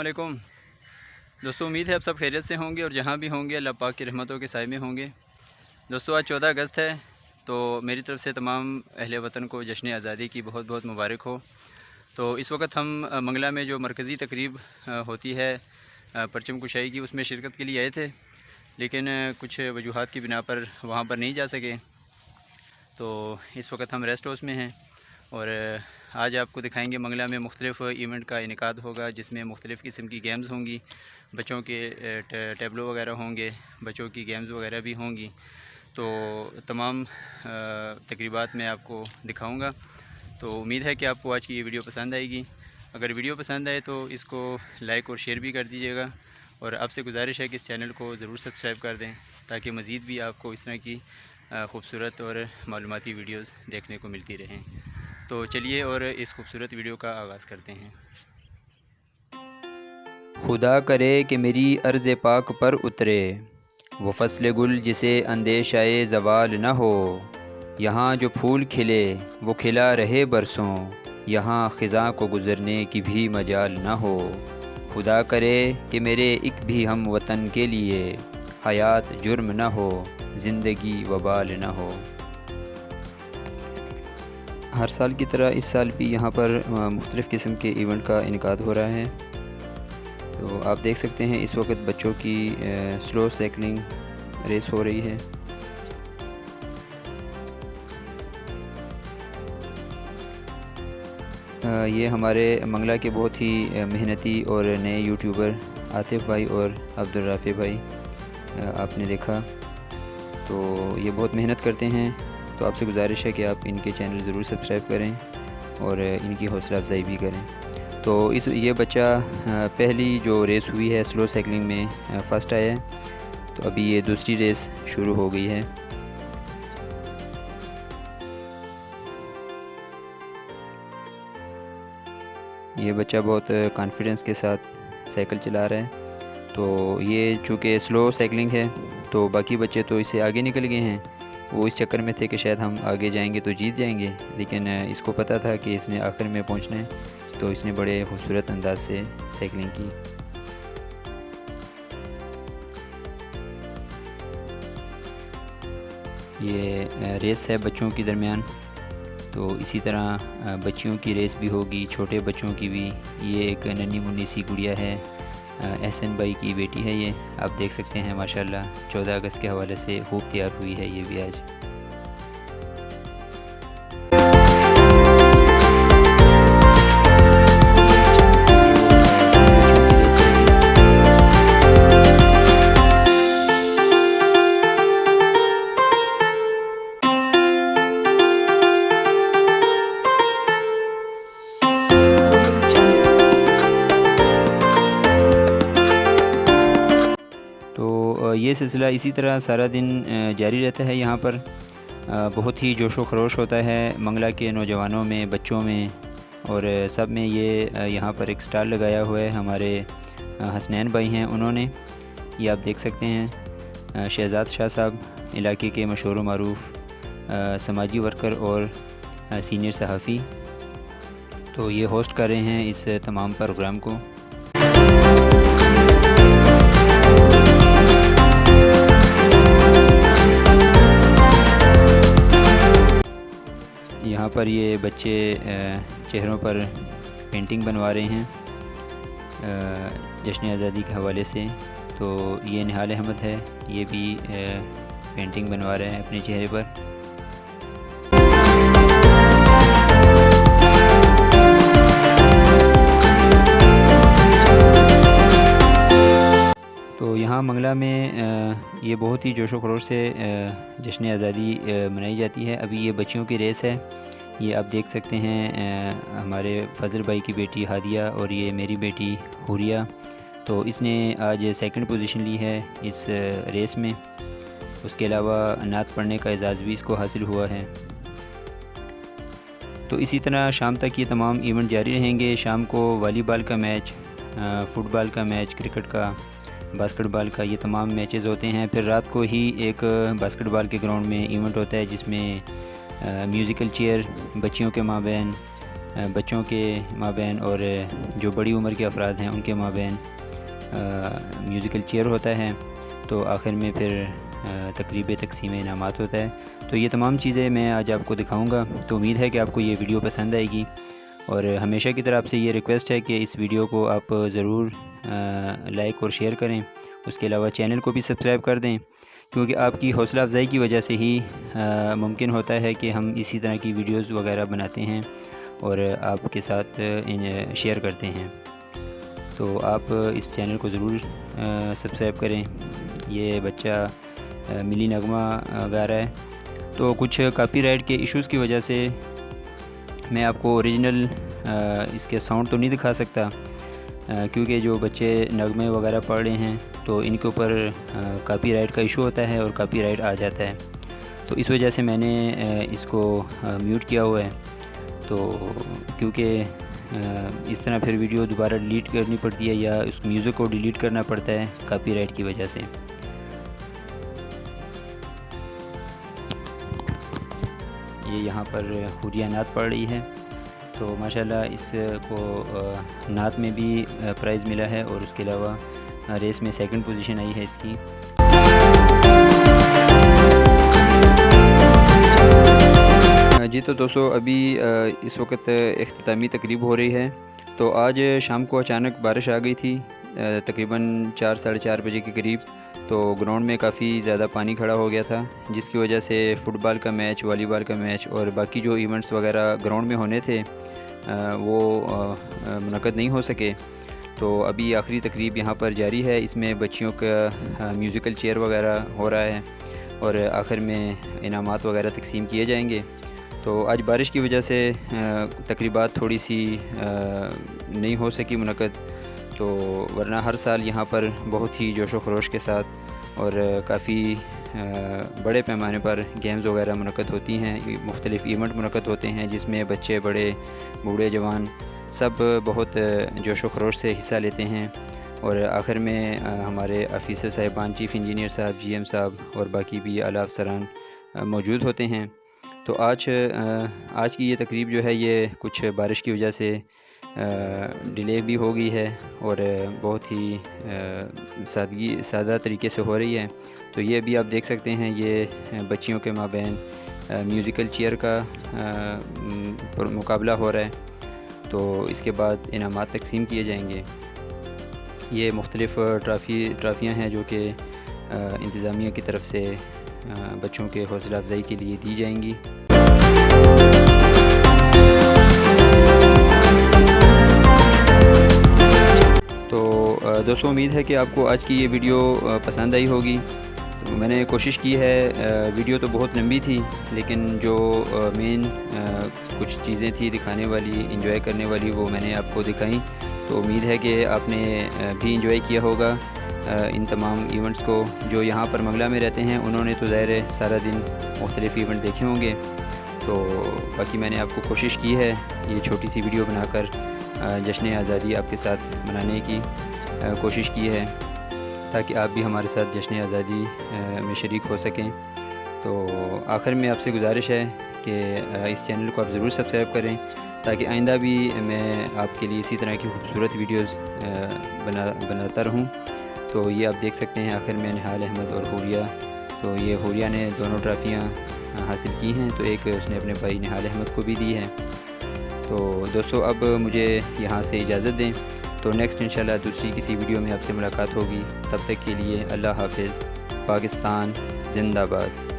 वालेकुम दोस्तों, उम्मीद है आप सब खैरियत से होंगे और जहाँ भी होंगे अल्लाह पाक की रहमतों के साए में होंगे। दोस्तों आज 14 अगस्त है, तो मेरी तरफ़ से तमाम अहले वतन को जश्न आज़ादी की बहुत बहुत मुबारक हो। तो इस वक्त हम मंगला में जो मरकज़ी तकरीब होती है परचम कुशाई की, उसमें शिरकत के लिए आए थे, लेकिन कुछ वजूहात की बिना पर वहाँ पर नहीं जा सके। तो इस वक्त हम रेस्ट हाउस में हैं और आज आपको दिखाएंगे मंगला में मुख्तलिफ़ इवेंट का इनेकाद होगा, जिसमें मुख्तलिफ़ किस्म की गेम्स होंगी, बच्चों के टैबलो वगैरह होंगे, बच्चों की गेम्स वगैरह भी होंगी। तो तमाम तकरीबात मैं आपको दिखाऊंगा। तो उम्मीद है कि आपको आज की ये वीडियो पसंद आएगी। अगर वीडियो पसंद आए तो इसको लाइक और शेयर भी कर दीजिएगा, और आपसे गुजारिश है कि इस चैनल को ज़रूर सब्सक्राइब कर दें, ताकि मज़ीद भी आपको इस तरह की खूबसूरत और मालूमाती वीडियोज़ देखने को मिलती रहें। तो चलिए और इस खूबसूरत वीडियो का आगाज़ करते हैं। खुदा करे कि मेरी अर्ज़ पाक पर उतरे वो फ़स्ल गुल जिसे अंदेशाए ज़वाल न हो। यहाँ जो फूल खिले वो खिला रहे बरसों, यहाँ ख़िज़ां को गुज़रने की भी मजाल न हो। खुदा करे कि मेरे एक भी हम वतन के लिए हयात जुर्म न हो, ज़िंदगी वबाल न हो। हर साल की तरह इस साल भी यहाँ पर मुख्तलिफ़ किस्म के इवेंट का इनेकाद हो रहा है। तो आप देख सकते हैं इस वक्त बच्चों की स्लो साइकिलिंग रेस हो रही है। ये हमारे मंगला के बहुत ही मेहनती और नए यूट्यूबर आतिफ़ भाई और अब्दुल राफ़ी भाई, आपने देखा। तो ये बहुत मेहनत करते हैं, तो आपसे गुजारिश है कि आप इनके चैनल ज़रूर सब्सक्राइब करें और इनकी हौसला अफजाई भी करें। तो ये बच्चा पहली जो रेस हुई है स्लो साइकिलिंग में फ़र्स्ट आया है। तो अभी ये दूसरी रेस शुरू हो गई है। ये बच्चा बहुत कॉन्फिडेंस के साथ साइकिल चला रहा है। तो ये चूँकि स्लो साइकिलिंग है, तो बाकी बच्चे तो इससे आगे निकल गए हैं। वो इस चक्कर में थे कि शायद हम आगे जाएंगे तो जीत जाएंगे, लेकिन इसको पता था कि इसने आखिर में पहुंचना है, तो इसने बड़े खूबसूरत अंदाज से साइकिलिंग की। ये रेस है बच्चों के दरमियान, तो इसी तरह बच्चियों की रेस भी होगी, छोटे बच्चों की भी। ये एक नन्ही मुन्नी सी गुड़िया है, एहसन भाई की बेटी है। ये आप देख सकते हैं माशाल्लाह 14 अगस्त के हवाले से खूब तैयार हुई है ये भी आज। तो ये सिलसिला इसी तरह सारा दिन जारी रहता है। यहाँ पर बहुत ही जोशो खरोश होता है मंगला के नौजवानों में, बच्चों में, और सब में। ये यहाँ पर एक स्टाल लगाया हुआ है हमारे हसनैन भाई हैं उन्होंने, ये आप देख सकते हैं। शहजाद शाह साहब इलाके के मशहूर व मारूफ़ समाजी वर्कर और सीनियर सहाफ़ी, तो ये होस्ट कर रहे हैं इस तमाम प्रोग्राम को। यहाँ पर ये बच्चे चेहरों पर पेंटिंग बनवा रहे हैं जश्न आज़ादी के हवाले से। तो ये निहाल अहमद है, ये भी पेंटिंग बनवा रहे हैं अपने चेहरे पर। तो यहाँ मंगला में ये बहुत ही जोशो खरोश से जश्न आज़ादी मनाई जाती है। अभी ये बच्चियों की रेस है, ये आप देख सकते हैं हमारे फजल भाई की बेटी हादिया और ये मेरी बेटी हुरिया। तो इसने आज सेकंड पोजीशन ली है इस रेस में। उसके अलावा नात पढ़ने का एजाज़ भी इसको हासिल हुआ है। तो इसी तरह शाम तक ये तमाम इवेंट जारी रहेंगे। शाम को वॉलीबॉल का मैच, फ़ुटबॉल का मैच, क्रिकेट का, बास्केटबॉल का, ये तमाम मैचेस होते हैं। फिर रात को ही एक बास्केटबॉल के ग्राउंड में इवेंट होता है, जिसमें म्यूज़िकल चेयर बच्चियों के माबैन बच्चों के माबैन और जो बड़ी उम्र के अफराद हैं उनके माबैन म्यूज़िकल चेयर होता है। तो आखिर में फिर तकरीब तकसीम इनामात होता है। तो ये तमाम चीज़ें मैं आज आपको दिखाऊंगा। तो उम्मीद है कि आपको ये वीडियो पसंद आएगी, और हमेशा की तरह आपसे ये रिक्वेस्ट है कि इस वीडियो को आप ज़रूर लाइक और शेयर करें। उसके अलावा चैनल को भी सब्सक्राइब कर दें, क्योंकि आपकी हौसला अफजाई की वजह से ही मुमकिन होता है कि हम इसी तरह की वीडियोस वगैरह बनाते हैं और आपके साथ शेयर करते हैं। तो आप इस चैनल को ज़रूर सब्सक्राइब करें। ये बच्चा मिली नगमा गा रहा है। तो कुछ कॉपीराइट के इश्यूज़ की वजह से मैं आपको ओरिजिनल इसके साउंड तो नहीं दिखा सकता, क्योंकि जो बच्चे नगमे वगैरह पढ़ रहे हैं तो इनके ऊपर कॉपीराइट का इशू होता है और कॉपीराइट आ जाता है। तो इस वजह से मैंने इसको म्यूट किया हुआ है। तो क्योंकि इस तरह फिर वीडियो दोबारा डिलीट करनी पड़ती है या उस म्यूज़िक को डिलीट करना पड़ता है कॉपीराइट की वजह से। ये यहाँ पर हुरिया नात पढ़ रही है। तो माशाल्लाह इसको नात में भी प्राइज़ मिला है और उसके अलावा रेस में सेकंड पोजीशन आई है इसकी। जी तो दोस्तों, अभी इस वक्त इख्तितामी तकरीब हो रही है। तो आज शाम को अचानक बारिश आ गई थी, तकरीबन 4 साढ़े 4 बजे के करीब। तो ग्राउंड में काफ़ी ज़्यादा पानी खड़ा हो गया था, जिसकी वजह से फ़ुटबॉल का मैच, वॉलीबॉल का मैच और बाकी जो इवेंट्स वगैरह ग्राउंड में होने थे वो मुनक़्क़द नहीं हो सके। तो अभी आखिरी तकरीब यहाँ पर जारी है। इसमें बच्चियों का म्यूज़िकल चेयर वगैरह हो रहा है और आखिर में इनामात वगैरह तकसीम किए जाएंगे। तो आज बारिश की वजह से तकरीबात थोड़ी सी नहीं हो सकी मुनक़्क़द। तो वरना हर साल यहाँ पर बहुत ही जोशो खरोश के साथ और काफ़ी बड़े पैमाने पर गेम्स वगैरह मुनक़्क़द होती हैं। मुख्तलिफ़ इवेंट मुनक़्क़द होते हैं जिसमें बच्चे, बड़े, बूढ़े, जवान सब बहुत जोशो खरोश से हिस्सा लेते हैं। और आखिर में हमारे ऑफिसर साहिबान, चीफ़ इंजीनियर साहब, GM साहब और बाकी भी आला अफसरान मौजूद होते हैं। तो आज की ये तकरीब जो है ये कुछ बारिश की वजह से डिले भी हो गई है और बहुत ही सादा तरीके से हो रही है। तो ये अभी आप देख सकते हैं, ये बच्चियों के माबैन म्यूज़िकल चेयर का मुकाबला हो रहा है। तो इसके बाद इनामात तकसीम किए जाएंगे। ये मुख्तलिफ़ ट्राफ़ियाँ हैं जो कि इंतज़ामिया की तरफ से बच्चों के हौसला अफजाई के लिए दी जाएंगी। तो दोस्तों, उम्मीद है कि आपको आज की ये वीडियो पसंद आई होगी। तो मैंने कोशिश की है, वीडियो तो बहुत लंबी थी लेकिन जो मेन कुछ चीज़ें थी दिखाने वाली, एंजॉय करने वाली, वो मैंने आपको दिखाई। तो उम्मीद है कि आपने भी एंजॉय किया होगा इन तमाम इवेंट्स को। जो यहाँ पर मंगला में रहते हैं उन्होंने तो ज़ाहिर है सारा दिन मुख्तलिफ़ इवेंट देखे होंगे। तो बाकी मैंने आपको कोशिश की है ये छोटी सी वीडियो बनाकर जश्न आज़ादी आपके साथ मनाने की कोशिश की है, ताकि आप भी हमारे साथ जश्न आज़ादी में शरीक हो सकें। तो आखिर में आपसे गुजारिश है कि इस चैनल को आप ज़रूर सब्सक्राइब करें, ताकि आइंदा भी मैं आपके लिए इसी तरह की खूबसूरत वीडियोस बनाता रहूं। तो ये आप देख सकते हैं, आखिर में निहाल अहमद और हुरिया। तो ये हुरिया ने दोनों ट्रॉफ़ियाँ हासिल की हैं, तो एक उसने अपने भाई निहाल अहमद को भी दी है। तो दोस्तों, अब मुझे यहाँ से इजाज़त दें। तो नेक्स्ट इंशाल्लाह दूसरी किसी वीडियो में आपसे मुलाकात होगी। तब तक के लिए अल्लाह हाफ़िज़। पाकिस्तान ज़िंदाबाद।